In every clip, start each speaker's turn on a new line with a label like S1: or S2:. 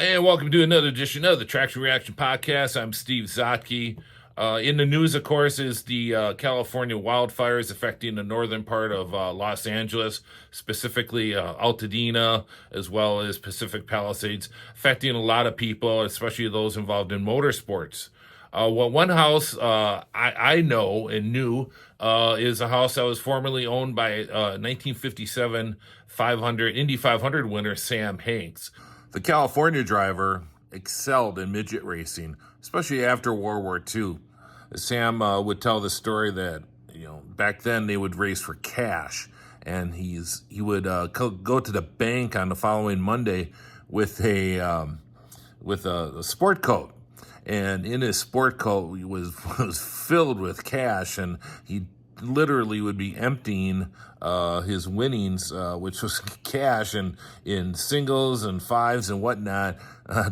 S1: And welcome to another edition of the Traction Reaction Podcast. I'm Steve Zotke. In the news, of course, is the California wildfires affecting the northern part of Los Angeles, specifically Altadena, as well as Pacific Palisades, affecting a lot of people, especially those involved in motorsports. One house I know and knew is a house that was formerly owned by 1957 500 Indy 500 winner Sam Hanks. The California driver excelled in midget racing, especially after World War II. Sam would tell the story that back then they would race for cash, and he would go to the bank on the following Monday with a sport coat, and in his sport coat was filled with cash, and he literally would be emptying his winnings, which was cash, and in singles and fives and whatnot,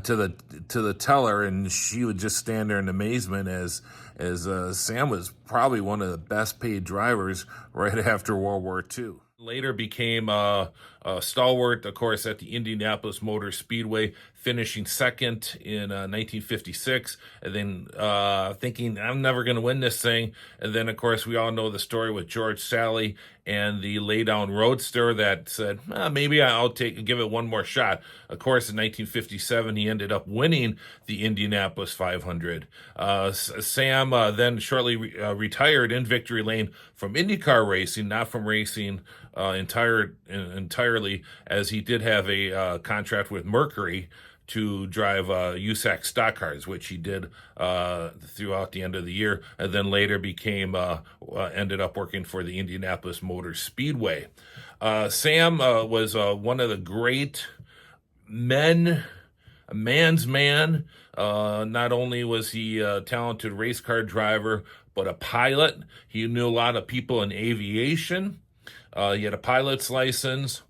S1: to the teller, and she would just stand there in amazement as Sam was probably one of the best paid drivers right after World War II. Later became a stalwart, of course, at the Indianapolis Motor Speedway, finishing second in 1956, and then thinking, I'm never going to win this thing. And then, of course, we all know the story with George Sally and the laydown roadster that said, maybe I'll give it one more shot. Of course, in 1957, he ended up winning the Indianapolis 500. Sam then shortly retired in victory lane from IndyCar racing, not from racing entirely, as he did have a contract with Mercury to drive USAC stock cars, which he did throughout the end of the year, and then later ended up working for the Indianapolis Motor Speedway. Sam was one of the great man's man. Not only was he a talented race car driver, but a pilot. He knew a lot of people in aviation. He had a pilot's license,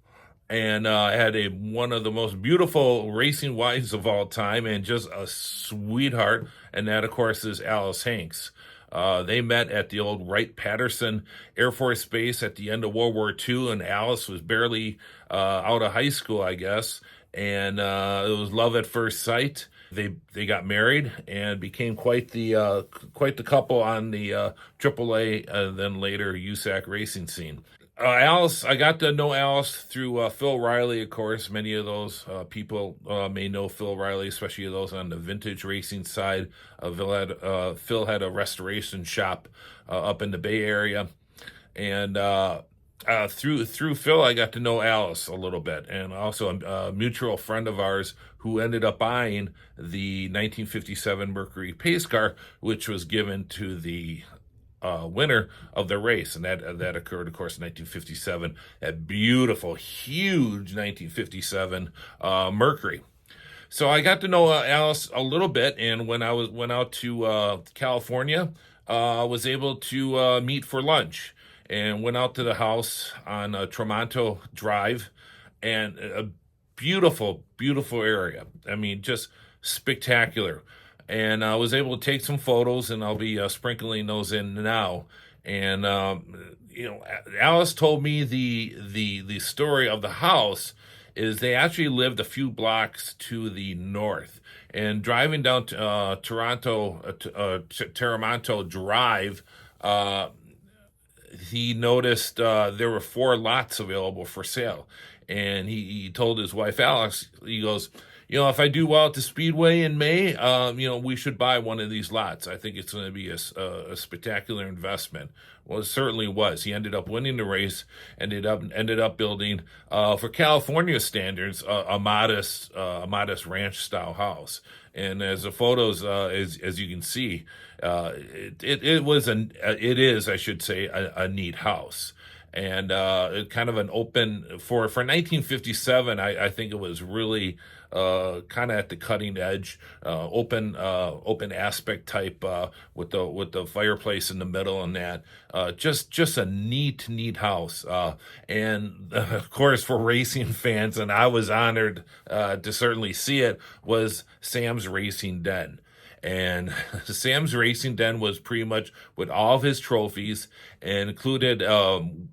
S1: and had one of the most beautiful racing wives of all time, and just a sweetheart. And that, of course, is Alice Hanks. They met at the old Wright-Patterson Air Force Base at the end of World War II, and Alice was barely out of high school, I guess. And it was love at first sight. They got married and became quite the couple on the AAA and then later USAC racing scene. Alice, I got to know Alice through Phil Riley, of course. Many of those people may know Phil Riley, especially those on the vintage racing side. Phil had a restoration shop up in the Bay Area, and through Phil, I got to know Alice a little bit, and also a mutual friend of ours who ended up buying the 1957 Mercury pace car, which was given to the winner of the race, and that occurred, of course, in 1957. That beautiful, huge 1957 Mercury. So I got to know Alice a little bit, and when I went out to California, I was able to meet for lunch, and went out to the house on Tremonto Drive, and a beautiful, beautiful area. I mean, just spectacular. And I was able to take some photos, and I'll be sprinkling those in now. And Alice told me the story of the house is they actually lived a few blocks to the north. And driving down to Terramonto Drive, he noticed there were 4 lots available for sale. And he told his wife, Alex, he goes, if I do well at the Speedway in May, we should buy one of these lots. I think it's going to be a spectacular investment. Well, it certainly was. He ended up winning the race, ended up building, for California standards, a modest ranch style house. And as the photos, as you can see, it is, I should say, a neat house. And kind of an open for 1957. I think it was really kind of at the cutting edge, open aspect type, with the fireplace in the middle, and that just a neat house, and of course for racing fans, and I was honored to certainly see it, was Sam's Racing Den. And Sam's Racing Den was pretty much with all of his trophies, and included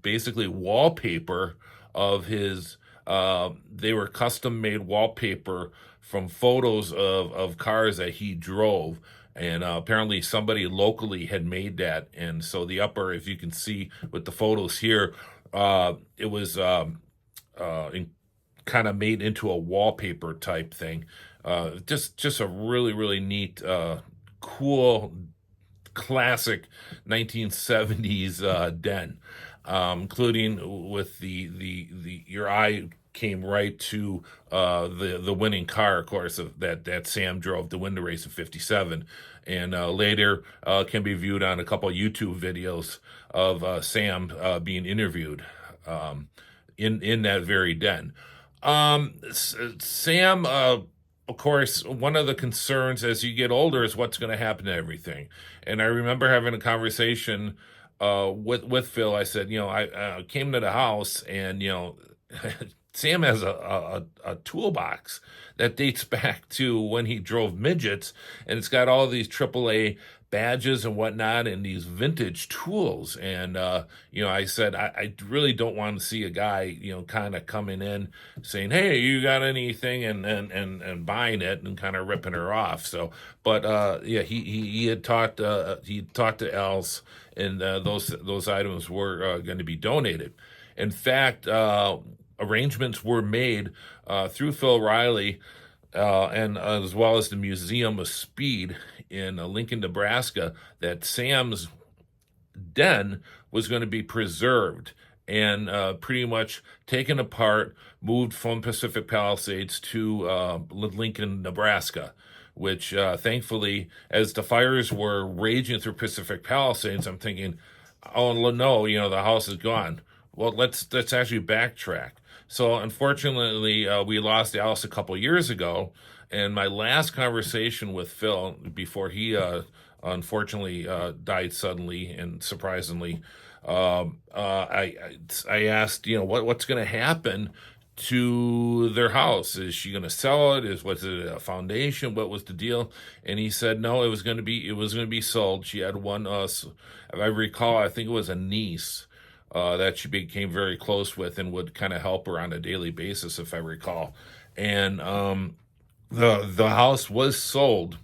S1: basically wallpaper of his. They were custom made wallpaper from photos of cars that he drove. And apparently somebody locally had made that. And so the upper, if you can see with the photos here, it was kind of made into a wallpaper type thing. Just a really, really neat, cool, classic 1970s den, including with the your eye came right to the winning car, of course, of that Sam drove to win the race of '57, and later can be viewed on a couple of YouTube videos of Sam being interviewed in that very den. Sam, of course, one of the concerns as you get older is what's going to happen to everything. And I remember having a conversation with Phil. I said, I came to the house and Sam has a toolbox that dates back to when he drove midgets, and it's got all these AAA badges and whatnot and these vintage tools. And I said I really don't want to see a guy kind of coming in saying, hey, you got anything, and buying it and kind of ripping her off. So but he had talked to Else, and those items were going to be donated. In fact, arrangements were made through Phil Riley and as well as the Museum of Speed in Lincoln, Nebraska, that Sam's den was going to be preserved and pretty much taken apart, moved from Pacific Palisades to Lincoln, Nebraska, which thankfully, as the fires were raging through Pacific Palisades, I'm thinking, oh no, the house is gone. Well, let's actually backtrack. So unfortunately, we lost Alice a couple years ago, and my last conversation with Phil before he unfortunately died suddenly and surprisingly, I asked, what's going to happen to their house? Is she going to sell it? Was it a foundation? What was the deal? And he said no, it was going to be sold. She had one, if I recall, I think it was a niece that she became very close with and would kind of help her on a daily basis, if I recall. And the house was sold,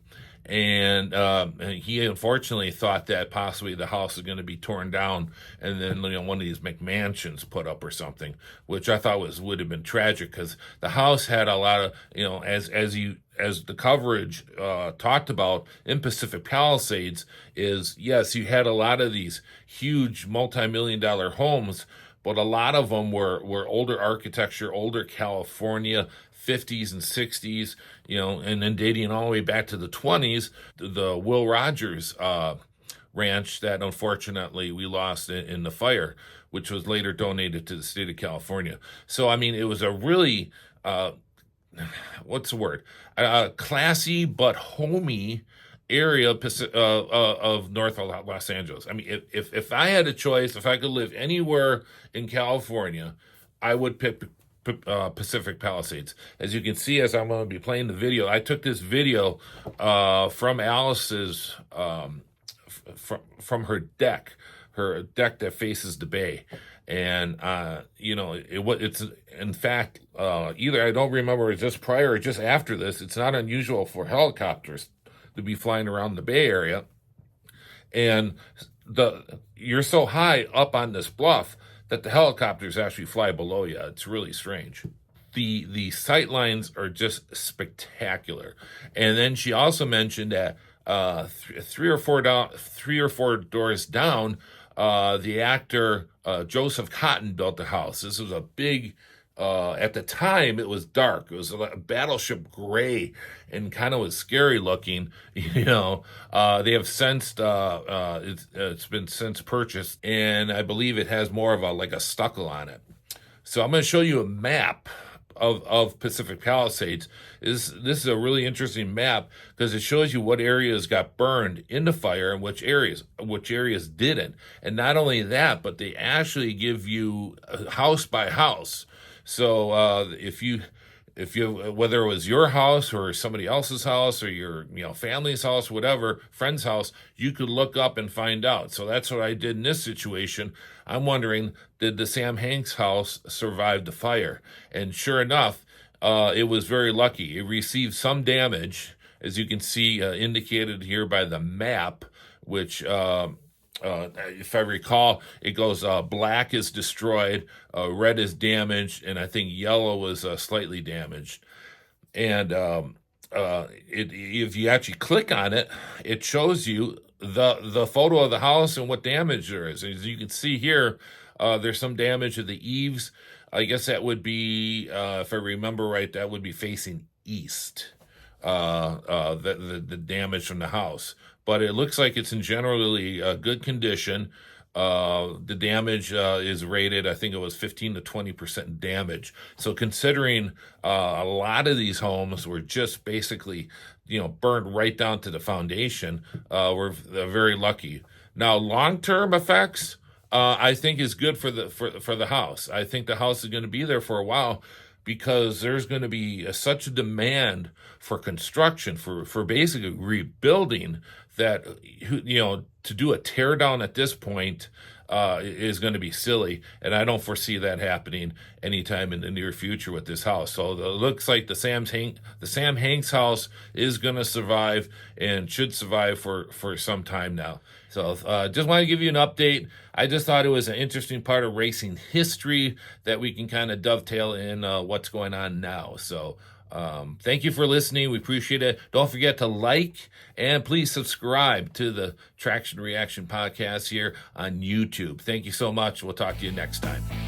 S1: and he unfortunately thought that possibly the house was going to be torn down and then one of these McMansions put up or something, which I thought would have been tragic, because the house had a lot of as the coverage talked about in Pacific Palisades is, yes, you had a lot of these huge multi-million-dollar homes, but a lot of them were older architecture, older California, 50s and 60s, and then dating all the way back to the 20s, the Will Rogers ranch that unfortunately we lost in the fire, which was later donated to the state of California. So, I mean, it was a really, what's the word? Classy but homey area of North Los Angeles. I mean, if I had a choice, if I could live anywhere in California, I would pick Pacific Palisades. As you can see, as I'm going to be playing the video, I took this video from Alice's from her deck that faces the bay. And it's in fact either, I don't remember, it's just prior or just after this. It's not unusual for helicopters to be flying around the Bay Area, and you're so high up on this bluff that the helicopters actually fly below you. It's really strange. The sight lines are just spectacular. And then she also mentioned that three or four doors down, the actor Joseph Cotton built the house. This was a big, at the time it was dark. It was a battleship gray and kind of was scary looking. They have since it's been since purchased, and I believe it has more of a stucco on it. So I'm going to show you a map of Pacific Palisades. This is a really interesting map because it shows you what areas got burned in the fire and which areas didn't. And not only that, but they actually give you house by house. So if you whether it was your house or somebody else's house or your family's house, whatever, friend's house, you could look up and find out. So that's what I did in this situation. I'm wondering, did the Sam Hanks house survive the fire? And sure enough, it was very lucky. It received some damage, as you can see indicated here by the map, which if I recall, it goes black is destroyed, red is damaged, and I think yellow was slightly damaged. And if you actually click on it, it shows you the photo of the house and what damage there is. As you can see here, there's some damage to the eaves. I guess that would be, if I remember right, that would be facing east. The damage from the house, but it looks like it's in generally good condition. The damage is rated, I think it was 15 to 20% damage. So considering a lot of these homes were just basically, burned right down to the foundation, we're very lucky. Now, long-term effects, I think is good for the house. I think the house is going to be there for a while, because there's going to be such a demand for construction, for basically rebuilding, that, to do a tear down at this point is going to be silly. And I don't foresee that happening anytime in the near future with this house. So it looks like the Sam Hanks house is going to survive, and should survive for some time now. So just want to give you an update. I just thought it was an interesting part of racing history that we can kind of dovetail in what's going on now. So thank you for listening. We appreciate it. Don't forget to like, and please subscribe to the Traction Reaction podcast here on YouTube. Thank you so much. We'll talk to you next time.